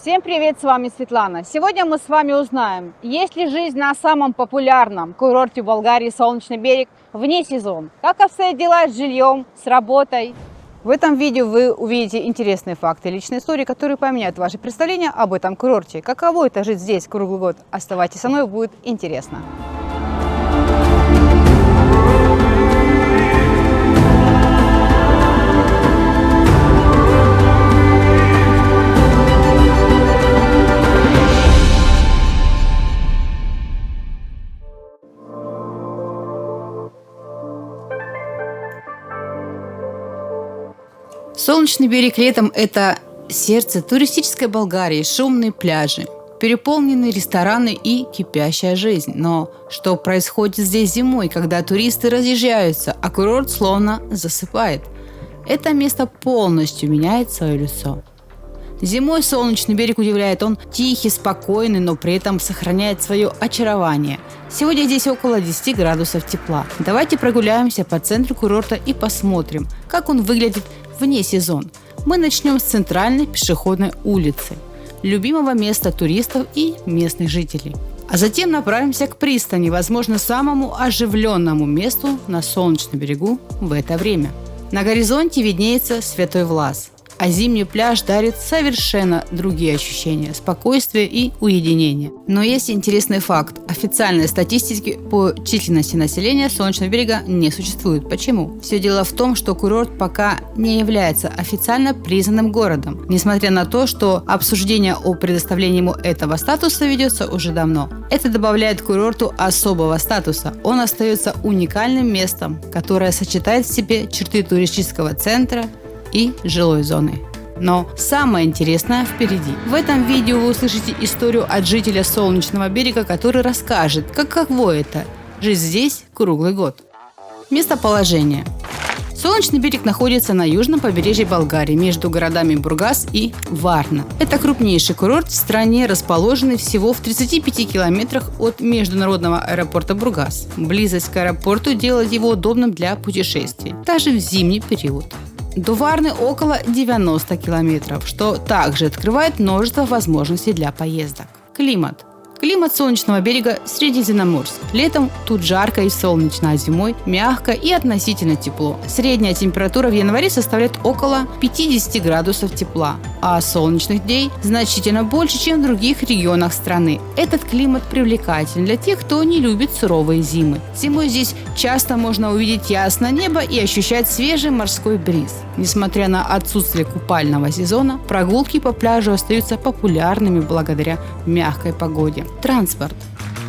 Всем привет, с вами Светлана. Сегодня мы с вами узнаем, есть ли жизнь на самом популярном курорте Болгарии Солнечный берег вне сезона, как обстоят дела с жильем, с работой. В этом видео вы увидите интересные факты и личные истории, которые поменяют ваше представление об этом курорте. Каково это жить здесь круглый год? Оставайтесь со мной, будет интересно. Солнечный берег летом – это сердце туристической Болгарии, шумные пляжи, переполненные рестораны и кипящая жизнь. Но что происходит здесь зимой, когда туристы разъезжаются, а курорт словно засыпает? Это место полностью меняет свое лицо. Зимой Солнечный берег удивляет. Он тихий, спокойный, но при этом сохраняет свое очарование. Сегодня здесь около 10 градусов тепла. Давайте прогуляемся по центру курорта и посмотрим, как он выглядит вне сезон. Мы начнем с центральной пешеходной улицы, любимого места туристов и местных жителей. А затем направимся к пристани, возможно, самому оживленному месту на Солнечном берегу в это время. На горизонте виднеется Святой Влас, а зимний пляж дарит совершенно другие ощущения – спокойствие и уединение. Но есть интересный факт. Официальной статистики по численности населения Солнечного берега не существует. Почему? Все дело в том, что курорт пока не является официально признанным городом, несмотря на то, что обсуждение о предоставлении ему этого статуса ведется уже давно. Это добавляет курорту особого статуса. Он остается уникальным местом, которое сочетает в себе черты туристического центра и жилой зоны. Но самое интересное впереди. В этом видео вы услышите историю от жителя Солнечного берега, который расскажет, каково это – жить здесь круглый год. Местоположение. Солнечный берег находится на южном побережье Болгарии, между городами Бургас и Варна. Это крупнейший курорт в стране, расположенный всего в 35 километрах от международного аэропорта Бургас. Близость к аэропорту делает его удобным для путешествий, даже в зимний период. До Варны около 90 километров, что также открывает множество возможностей для поездок. Климат. Климат Солнечного берега средиземноморский. Летом тут жарко и солнечно, а зимой мягко и относительно тепло. Средняя температура в январе составляет около 50 градусов тепла, а солнечных дней значительно больше, чем в других регионах страны. Этот климат привлекателен для тех, кто не любит суровые зимы. Зимой здесь часто можно увидеть ясное небо и ощущать свежий морской бриз. Несмотря на отсутствие купального сезона, прогулки по пляжу остаются популярными благодаря мягкой погоде. Транспорт.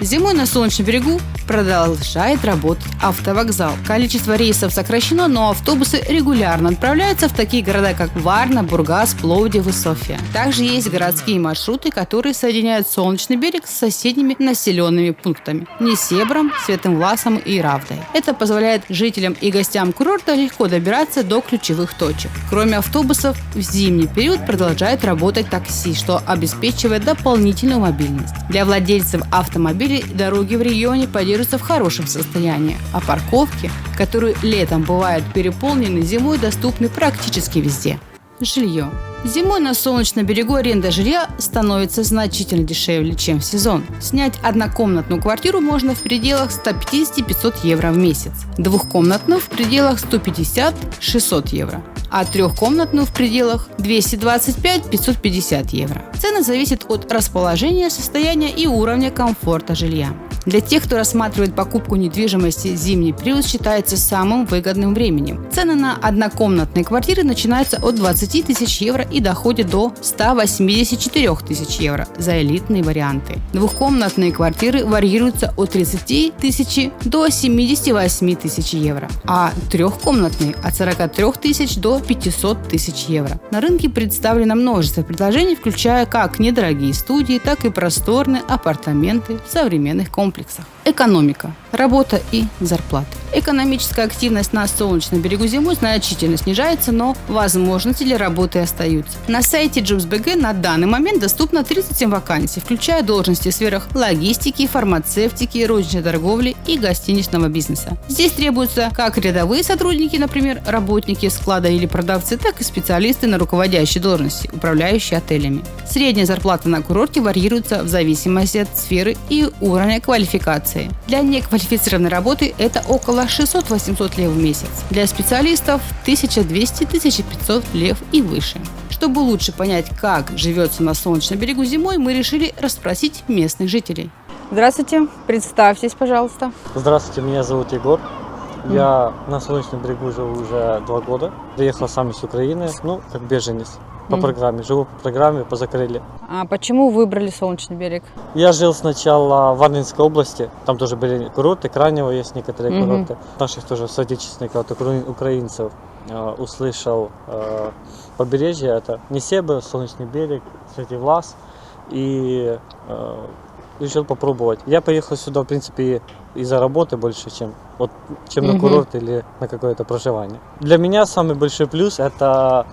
Зимой на Солнечном берегу продолжает работать автовокзал. Количество рейсов сокращено, но автобусы регулярно отправляются в такие города, как Варна, Бургас, Пловдив и София. Также есть городские маршруты, которые соединяют Солнечный берег с соседними населенными пунктами – Несебром, Святым Власом и Равдой. Это позволяет жителям и гостям курорта легко добираться до ключевых точек. Кроме автобусов, в зимний период продолжает работать такси, что обеспечивает дополнительную мобильность. Для владельцев автомобилей дороги в регионе поддерживаются в хорошем состоянии, а парковки, которые летом бывают переполнены, зимой доступны практически везде. Жилье. Зимой на Солнечном берегу аренда жилья становится значительно дешевле, чем в сезон. Снять однокомнатную квартиру можно в пределах 150-500 евро в месяц, двухкомнатную в пределах 150-600 евро, а трехкомнатную в пределах 225-550 евро. Цены зависят от расположения, состояния и уровня комфорта жилья. Для тех, кто рассматривает покупку недвижимости, зимний период считается самым выгодным временем. Цены на однокомнатные квартиры начинаются от 20 тысяч евро и доходят до 184 тысяч евро за элитные варианты. Двухкомнатные квартиры варьируются от 30 тысяч до 78 тысяч евро, а трехкомнатные от 43 тысяч до 500 тысяч евро. На рынке представлено множество предложений, включая как недорогие студии, так и просторные апартаменты в современных комплексах. Экономика, работа и зарплаты. Экономическая активность на Солнечном берегу зимой значительно снижается, но возможности для работы остаются. На сайте Jobs.bg на данный момент доступно 37 вакансий, включая должности в сферах логистики, фармацевтики, розничной торговли и гостиничного бизнеса. Здесь требуются как рядовые сотрудники, например, работники склада или продавцы, так и специалисты на руководящей должности, управляющие отелями. Средняя зарплата на курорте варьируется в зависимости от сферы и уровня квалификации. Для неквалифицированной работы это около 600-800 лев в месяц. Для специалистов 1200-1500 лев и выше. Чтобы лучше понять, как живется на Солнечном берегу зимой, мы решили расспросить местных жителей. Здравствуйте, представьтесь, пожалуйста. Здравствуйте, меня зовут Егор. Я на Солнечном берегу живу уже 2 года. Приехал сам из Украины, как беженец. По программе, живу по программе, по закрыле. А почему выбрали Солнечный берег? Я жил сначала в Варнинской области, там тоже были курорты, Кранево есть некоторые курорты. Наших тоже соотечественников, украинцев, услышал побережье, это Несебы, Солнечный берег, Святый Влас, и решил попробовать. Я поехал сюда, в принципе, из-за работы больше, чем на курорт или на какое-то проживание. Для меня самый большой плюс это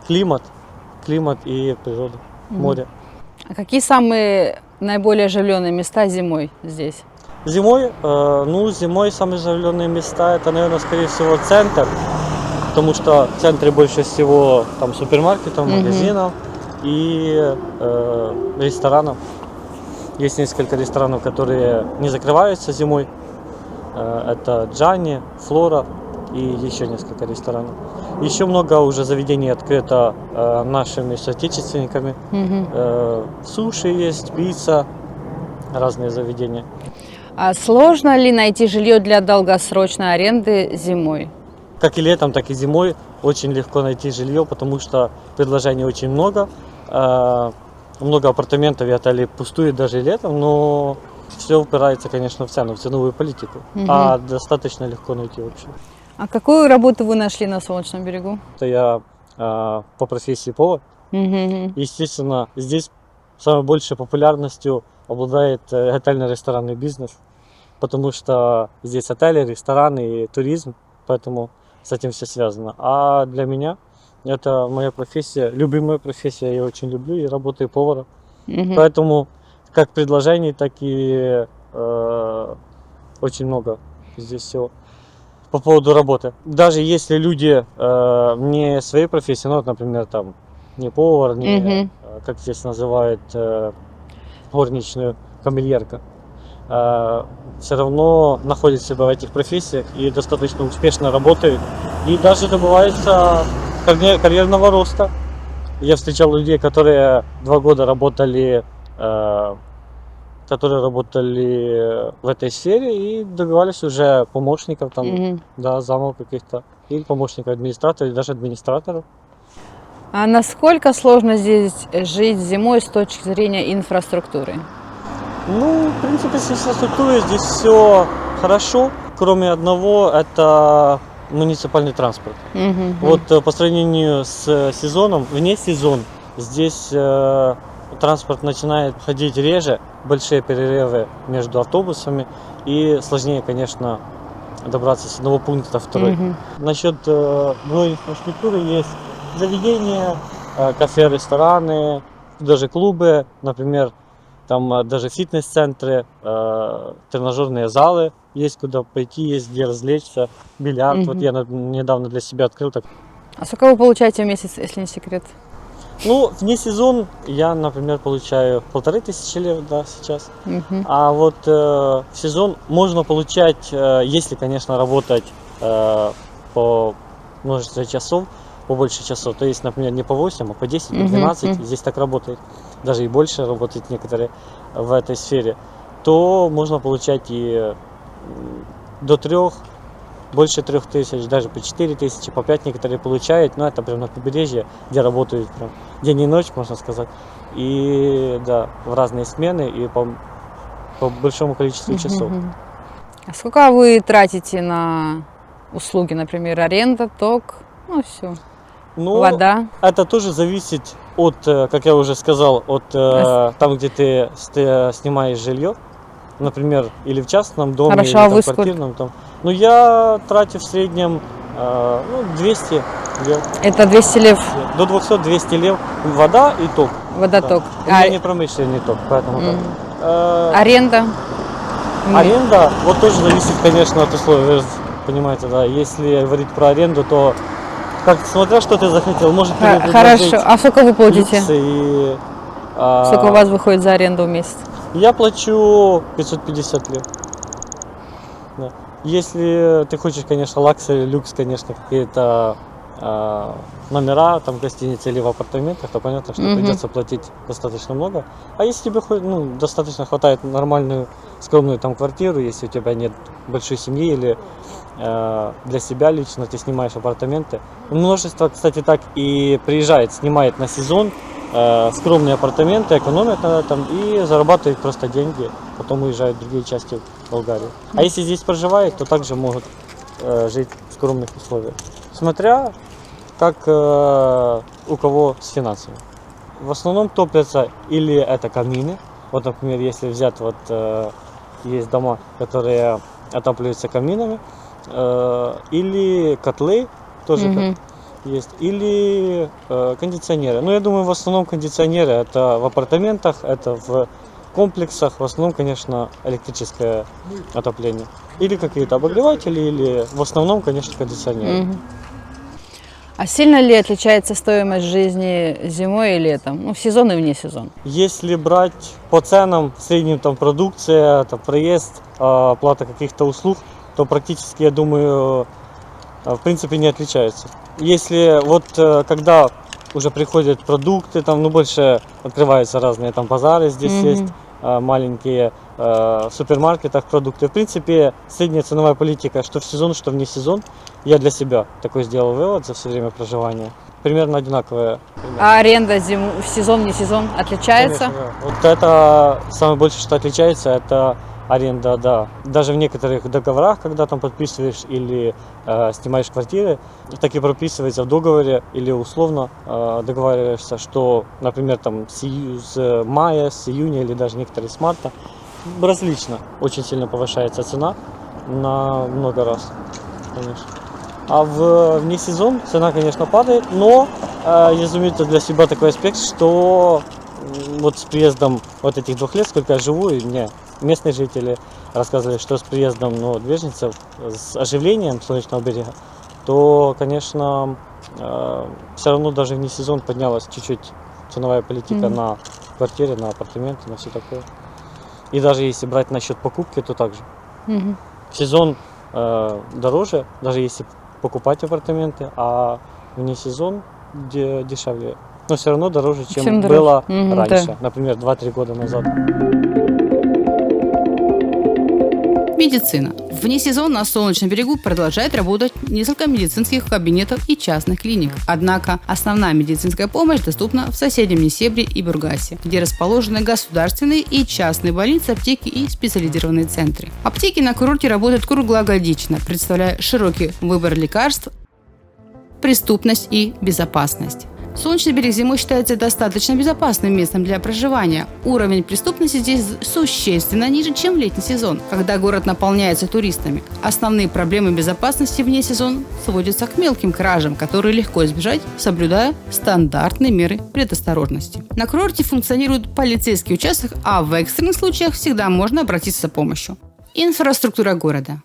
климат и природа, море. А какие самые наиболее оживленные места зимой здесь? Зимой самые оживленные места это, наверное, скорее всего центр, потому что в центре больше всего там супермаркетов, магазинов и ресторанов. Есть несколько ресторанов, которые не закрываются зимой. Это Джани, Флора и еще несколько ресторанов. Еще много уже заведений открыто нашими соотечественниками. Суши есть, пицца, разные заведения. А сложно ли найти жилье для долгосрочной аренды зимой? Как и летом, так и зимой очень легко найти жилье, потому что предложений очень много. Много апартаментов и отелей пустует даже летом, но все упирается, конечно, в ценовую политику. А достаточно легко найти вообще. А какую работу вы нашли на Солнечном берегу? Это я по профессии повар. Естественно, здесь самой большей популярностью обладает отельно-ресторанный бизнес, потому что здесь отели, рестораны и туризм, поэтому с этим все связано. А для меня это моя профессия, любимая профессия, я очень люблю и работаю поваром. Поэтому как предложений, так и очень много здесь всего. По поводу работы. Даже если люди не своей профессии, например, там не повар, не как здесь называют горничную, камельерка, все равно находят себя в этих профессиях и достаточно успешно работают. И даже добиваются карьерного роста. Я встречал людей, которые 2 года работали в этой сфере и добивались уже помощников, замов каких-то, или помощников администратора, или даже администраторов. А насколько сложно здесь жить зимой с точки зрения инфраструктуры? В принципе, с инфраструктурой здесь все хорошо, кроме одного, это муниципальный транспорт. Вот по сравнению с сезоном, вне сезон, здесь транспорт начинает ходить реже, большие перерывы между автобусами и сложнее, конечно, добраться с одного пункта в второй. Насчет другой инфраструктуры есть заведения, кафе, рестораны, даже клубы, например, там даже фитнес-центры, тренажерные залы, есть куда пойти, есть где развлечься, бильярд. Вот я недавно для себя открыл. А сколько вы получаете в месяц, если не секрет? Вне сезон я, например, получаю 1500 лев, сейчас. А вот в сезон можно получать, если, конечно, работать по множеству часов, побольше часов, то есть, например, не по 8, а по 10, по 12, здесь так работает, даже и больше работают некоторые в этой сфере, то можно получать и до 3, больше 3000, даже по 4000, по 5 некоторые получают, но это прям на побережье, где работают прям день и ночь, можно сказать, и в разные смены и по большому количеству часов. А сколько вы тратите на услуги, например, аренда, ток, все? Вода. Это тоже зависит от, как я уже сказал, от там, где ты снимаешь жилье. например, или в частном доме, Хорошо, или а там, вы в квартирном. Там. Ну, я трачу в среднем 200 лев. Это 200 лев До 200-200 лев. Вода и ток. водоток. Да. У меня не промышленный ток, поэтому так. Аренда? Аренда, вот тоже зависит, конечно, от условий. Вы же понимаете, да. Если говорить про аренду, то как смотря что ты захотел, может тебе предложить Хорошо. А сколько вы платите? люкс и, Сколько у вас выходит за аренду в месяц? я плачу 550 лев. Да. Если ты хочешь, конечно, лаксери, люкс, конечно, какие-то номера, там, в гостинице или в апартаментах, то понятно, что придется платить достаточно много. А если тебе достаточно хватает нормальную, скромную там квартиру, если у тебя нет большой семьи или для себя лично ты снимаешь апартаменты. Множество, кстати, так и приезжает, снимает на сезон скромные апартаменты, экономят на этом и зарабатывают просто деньги, потом уезжают в другие части Болгарии. А если здесь проживают, то также могут жить в скромных условиях. Смотря как у кого с финансами. В основном топятся или это камины. Вот, например, если взять, вот есть дома, которые отапливаются каминами, или котлы тоже есть, или кондиционеры. Ну, я думаю, в основном кондиционеры это в апартаментах, это в комплексах, в основном, конечно, электрическое отопление. Или какие-то обогреватели, или в основном, конечно, кондиционеры. А сильно ли отличается стоимость жизни зимой и летом? Ну, в сезон и вне сезона. Если брать по ценам, в среднем там продукция, там, проезд, оплата каких-то услуг, то практически, я думаю, в принципе не отличается. Если вот когда уже приходят продукты, там, ну, больше открываются разные там базары, здесь есть маленькие в супермаркетах продукты. В принципе, средняя ценовая политика, что в сезон, что вне сезон, я для себя такой сделал вывод за все время проживания. Примерно одинаковая. А аренда в сезон, вне сезон отличается? Конечно, да. Вот это самое большее, что отличается, это аренда, да. Даже в некоторых договорах, когда там подписываешь или снимаешь квартиры, так и прописывается в договоре или условно договариваешься, что, например, там с мая, с июня или даже некоторые с марта различно очень сильно повышается цена на много раз, конечно. А вне сезон цена, конечно, падает, но я заметил для себя такой аспект, что вот с приездом вот этих 2 лет, сколько я живу, и мне местные жители рассказывали, что с приездом беженцев, с оживлением Солнечного берега, то, конечно, все равно даже вне сезон поднялась чуть-чуть ценовая политика на квартиры, на апартаменты, на все такое. И даже если брать насчет покупки, то также. В сезон дороже, даже если покупать апартаменты, а вне сезон дешевле. Но все равно дороже, чем было раньше, да. Например, 2-3 года назад. Медицина. Вне сезона на Солнечном берегу продолжает работать несколько медицинских кабинетов и частных клиник. Однако основная медицинская помощь доступна в соседнем Несебре и Бургасе, где расположены государственные и частные больницы, аптеки и специализированные центры. Аптеки на курорте работают круглогодично, представляя широкий выбор лекарств, преступность и безопасность. Солнечный берег зимой считается достаточно безопасным местом для проживания. Уровень преступности здесь существенно ниже, чем в летний сезон, когда город наполняется туристами. Основные проблемы безопасности вне сезон сводятся к мелким кражам, которые легко избежать, соблюдая стандартные меры предосторожности. На курорте функционирует полицейский участок, а в экстренных случаях всегда можно обратиться за помощью. Инфраструктура города.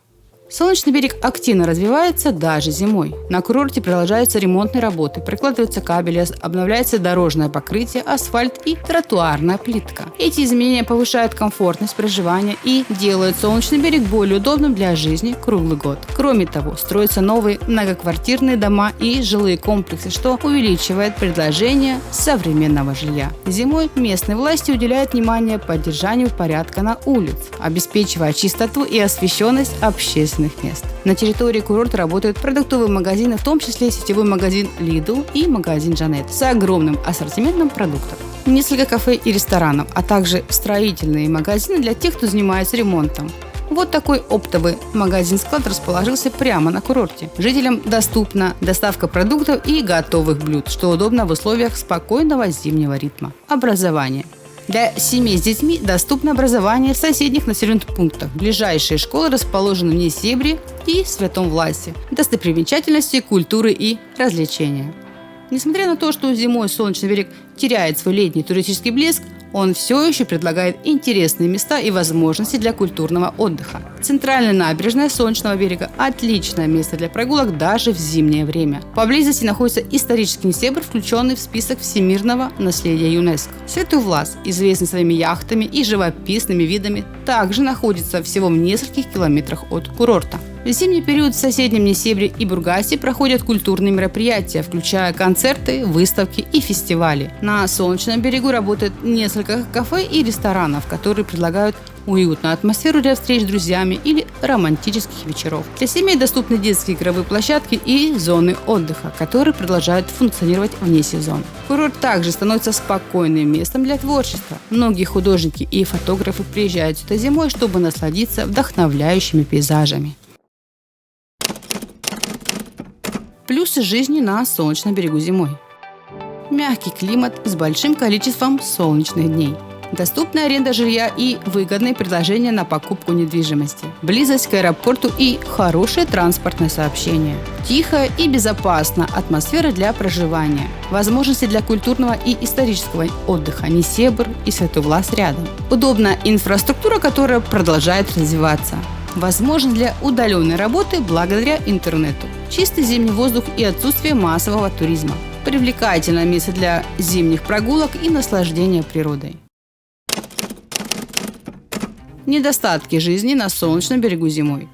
Солнечный берег активно развивается даже зимой. На курорте продолжаются ремонтные работы, прокладываются кабели, обновляется дорожное покрытие, асфальт и тротуарная плитка. Эти изменения повышают комфортность проживания и делают Солнечный берег более удобным для жизни круглый год. Кроме того, строятся новые многоквартирные дома и жилые комплексы, что увеличивает предложение современного жилья. Зимой местные власти уделяют внимание поддержанию порядка на улице, обеспечивая чистоту и освещенность общественных мест. На территории курорта работают продуктовые магазины, в том числе сетевой магазин Lidl и магазин Жанет с огромным ассортиментом продуктов. Несколько кафе и ресторанов, а также строительные магазины для тех, кто занимается ремонтом. Вот такой оптовый магазин-склад расположился прямо на курорте. Жителям доступна доставка продуктов и готовых блюд, что удобно в условиях спокойного зимнего ритма. Образование. Для семей с детьми доступно образование в соседних населенных пунктах. Ближайшие школы расположены в Несебре и Святом Власе. Достопримечательности, культуры и развлечения. Несмотря на то, что зимой Солнечный берег теряет свой летний туристический блеск, он все еще предлагает интересные места и возможности для курортного отдыха. Центральная набережная Солнечного берега – отличное место для прогулок даже в зимнее время. Поблизости находится исторический Несебр, включенный в список всемирного наследия ЮНЕСКО. Святой Влас, известный своими яхтами и живописными видами, также находится всего в нескольких километрах от курорта. В зимний период в соседнем Несебре и Бургасе проходят культурные мероприятия, включая концерты, выставки и фестивали. На Солнечном берегу работает несколько кафе и ресторанов, которые предлагают уютную атмосферу для встреч с друзьями или романтических вечеров. Для семей доступны детские игровые площадки и зоны отдыха, которые продолжают функционировать вне сезона. Курорт также становится спокойным местом для творчества. Многие художники и фотографы приезжают сюда зимой, чтобы насладиться вдохновляющими пейзажами. Плюсы жизни на Солнечном берегу зимой. Мягкий климат с большим количеством солнечных дней. Доступная аренда жилья и выгодные предложения на покупку недвижимости. Близость к аэропорту и хорошее транспортное сообщение. Тихая и безопасная атмосфера для проживания. Возможности для культурного и исторического отдыха. Несебр и Святой Влас рядом. Удобная инфраструктура, которая продолжает развиваться. Возможность для удаленной работы благодаря интернету. Чистый зимний воздух и отсутствие массового туризма. Привлекательное место для зимних прогулок и наслаждения природой. Недостатки жизни на Солнечном берегу зимой.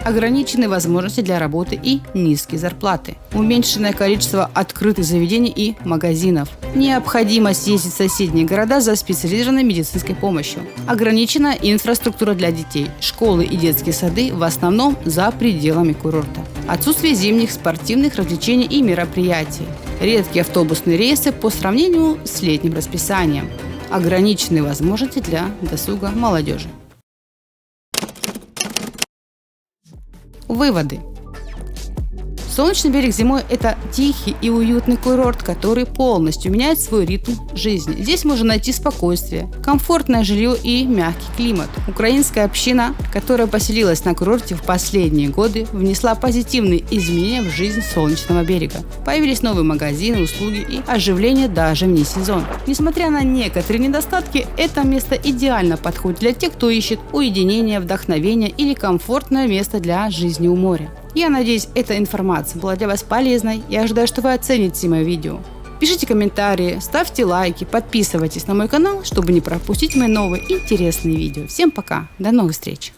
Ограниченные возможности для работы и низкие зарплаты. Уменьшенное количество открытых заведений и магазинов. Необходимость ездить в соседние города за специализированной медицинской помощью. Ограниченная инфраструктура для детей. Школы и детские сады в основном за пределами курорта. Отсутствие зимних спортивных развлечений и мероприятий. Редкие автобусные рейсы по сравнению с летним расписанием. Ограниченные возможности для досуга молодежи. Выводы. Солнечный берег зимой – это тихий и уютный курорт, который полностью меняет свой ритм жизни. Здесь можно найти спокойствие, комфортное жилье и мягкий климат. Украинская община, которая поселилась на курорте в последние годы, внесла позитивные изменения в жизнь Солнечного берега. Появились новые магазины, услуги и оживление даже вне сезона. Несмотря на некоторые недостатки, это место идеально подходит для тех, кто ищет уединение, вдохновение или комфортное место для жизни у моря. Я надеюсь, эта информация была для вас полезной. Я ожидаю, что вы оцените мое видео. Пишите комментарии, ставьте лайки, подписывайтесь на мой канал, чтобы не пропустить мои новые интересные видео. Всем пока, до новых встреч!